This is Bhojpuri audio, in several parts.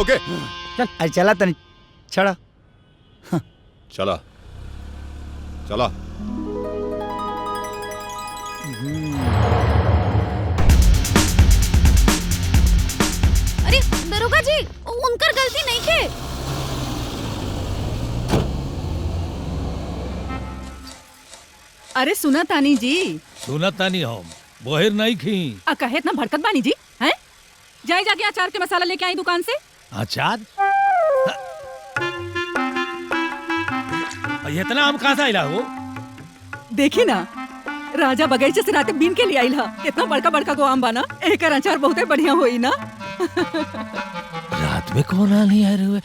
ओके चल अरे चला तनी छड़ा चला चला। अरे दरोगा जी, उनकर गलती नहीं है। अरे सुना तानी जी, सुना तानी हम बोहिर नहीं खी। कहे इतना भड़कत बानी जी हैं? जाए जाके अचार के मसाला लेके आई दुकान से। अचार इतना आम कहाँ से आइला हो? देखी ना, राजा बगीचे से रात बीन के लिए आइल हा। इतना बड़का बड़का को आम बाना, एकर अचार बहुते बढ़िया होई ना। रात में कौन आनी है रुए?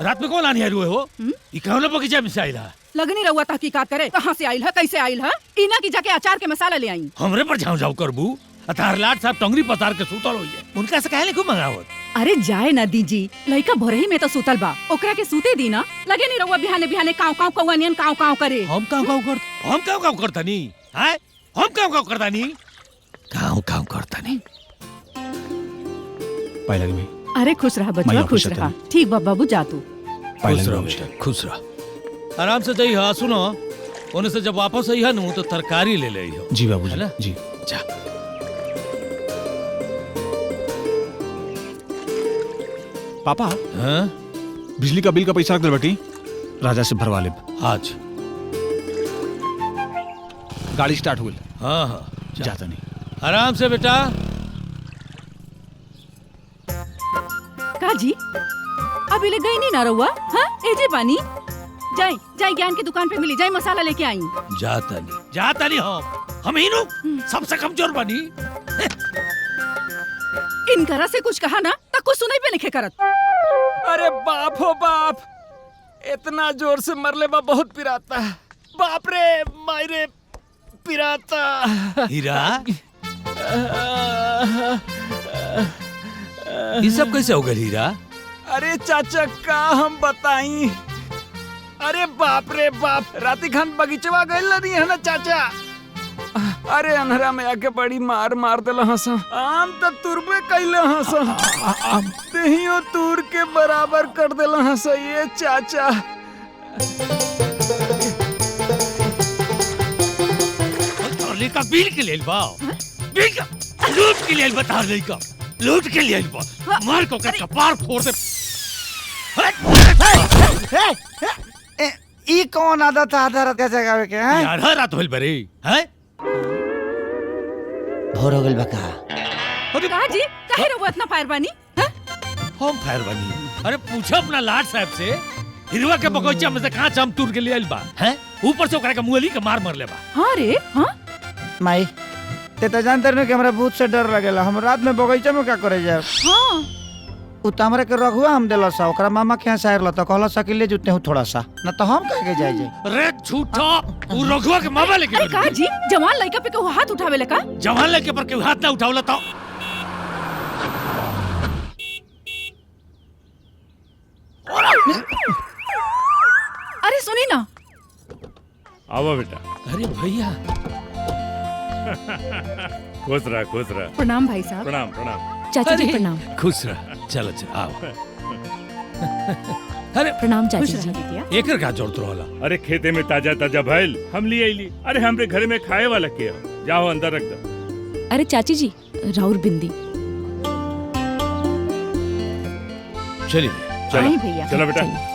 रात में कौन आनी है रुए हो? ये कौन बगीचा में से आइला? लगनी रहुआ तहकीकात करे कहाँ से आइल है, कैसे आइल है। इना की जाके अचार के मसाला ले आई। हमरे पर झाऊ झाऊ करबू। अतार लाट साहब टंगरी पतार के सुतल होइए, उनका से काहे लेको मंगावत? अरे जाए ना दीजी, लइका भोरही में तो सुतल बा, ओकरा के सूते दी ना। लगे नहीं रहुआ बिहाने बिहाने काव काव कौवानियन काव काव करे। हम काव काव करतनी हैं? हम काव करतनी काव करतनी। पहले में अरे खुश रहा बच्चा, खुश रहा। ठीक बा बाबू, जा तू। खुश रहो बेटा, खुश रह। आराम से जाइए। हाँ सुनो, उन्हें से जब वापस आई है ना तो तरकारी ले ले हो। जी बाबू जी। जा। पापा हाँ? बिजली का बिल का पैसा रख दे बेटी, राजा से भरवा ले। आज गाड़ी स्टार्ट हो गई। हाँ हाँ जाता नहीं। आराम से बेटा। का जी अभी ले गई नहीं ना रहुआ? हाँ एजे पानी जाए जाए ज्ञान की दुकान पे मिली, जाए मसाला लेके आई। जाता नहीं हम ही नु सबसे कमजोर बनी। इनकरा से कुछ कहा ना तक कुछ सुनाई पे नहीं करत। अरे बाप हो बाप, इतना जोर से मरले बा, बहुत पिराता। बाप रे मायरे पिराता। हीरा ये सब कैसे हो गया हीरा? अरे चाचा का हम बताई। अरे बाप रे बाप, राती खान बगीचवा गइल नहीं है ना चाचा। अरे अनहरा में आके बड़ी मार देला हंस। आम तो तुरबे कैले हंस, तेहियो तूर के बराबर कर देला हंस। ये चाचा तारले का बिल के लेल बा, बिल का लूट के लेल बता रही का, लूट के लेल बा। मार को कर कपार फोड़ दे। ई कौन आदत है आधा रात का जगावे के हैं? यार हर रात होइल बरे हैं? भोर हो गइल बका। अरे का जी काहे रहुआ इतना फायर बानी? हैं? हम फायर बनी। अरे पूछो अपना लाट साहब से, हिरवा के बगीचा में से कहां चम तूर के लिए आइल बा हैं? ऊपर से ओकरा के मुअली के मार ले बा। हाँ रे हाँ माई ते तो जानते नहीं कि हमरा भूत से डर लगेला। हम रात में बगीचा में क्या करे जाए? हाँ उतामरे के रघुआ हम देला सा, ओकरा मामा के यहाँ शायर ला तो कहला सा कि ले जुते हूँ थोड़ा सा, न तो हम कह के जाए। अरे झूठा, वो रघुआ के मामा लेके। अरे का जी जवान लड़का पे को हाथ उठावे ले का? जवान लड़के पर के हाथ ना उठावला तो अरे सुनी ना। आओ बेटा। अरे भैया खुश रहा। प्रणाम भाई साहब। प्रणाम प्रणाम। चाचा जी प्रणाम। खुश रह। चलो आओ। अरे प्रणाम चाचा खुश जी। रहा बिटिया। एकर का जोड़त रहला? अरे खेते में ताजा ताजा भइल हम लिए आइली। अरे हमरे घर में खाए वाला के हो, जाओ अंदर रख दो। अरे चाची जी राउर बिंदी। चलिए आई भैया। चलो बेटा। चलिए।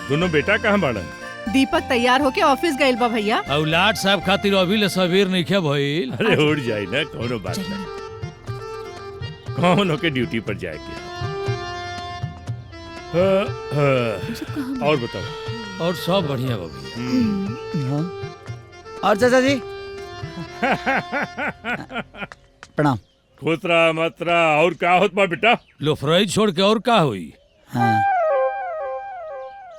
दोनों बेटा कहाँ बाड़न? दीपक तैयार होके ऑफिस गइल बा भैया। औलाद साहब खातिर अभी ले सबेर नहीं क्या भइल। अरे उड़ जाए ना, कोनो बात नहीं। कौन होके ड्यूटी पर जाएगी। और बताओ। और सब बढ़िया बा भैया। और चाचा जी प्रणाम। खुश रहा मत रहा। और क्या होत बा बेटा? लो फ्राई छोड़ के और का हुई? हाँ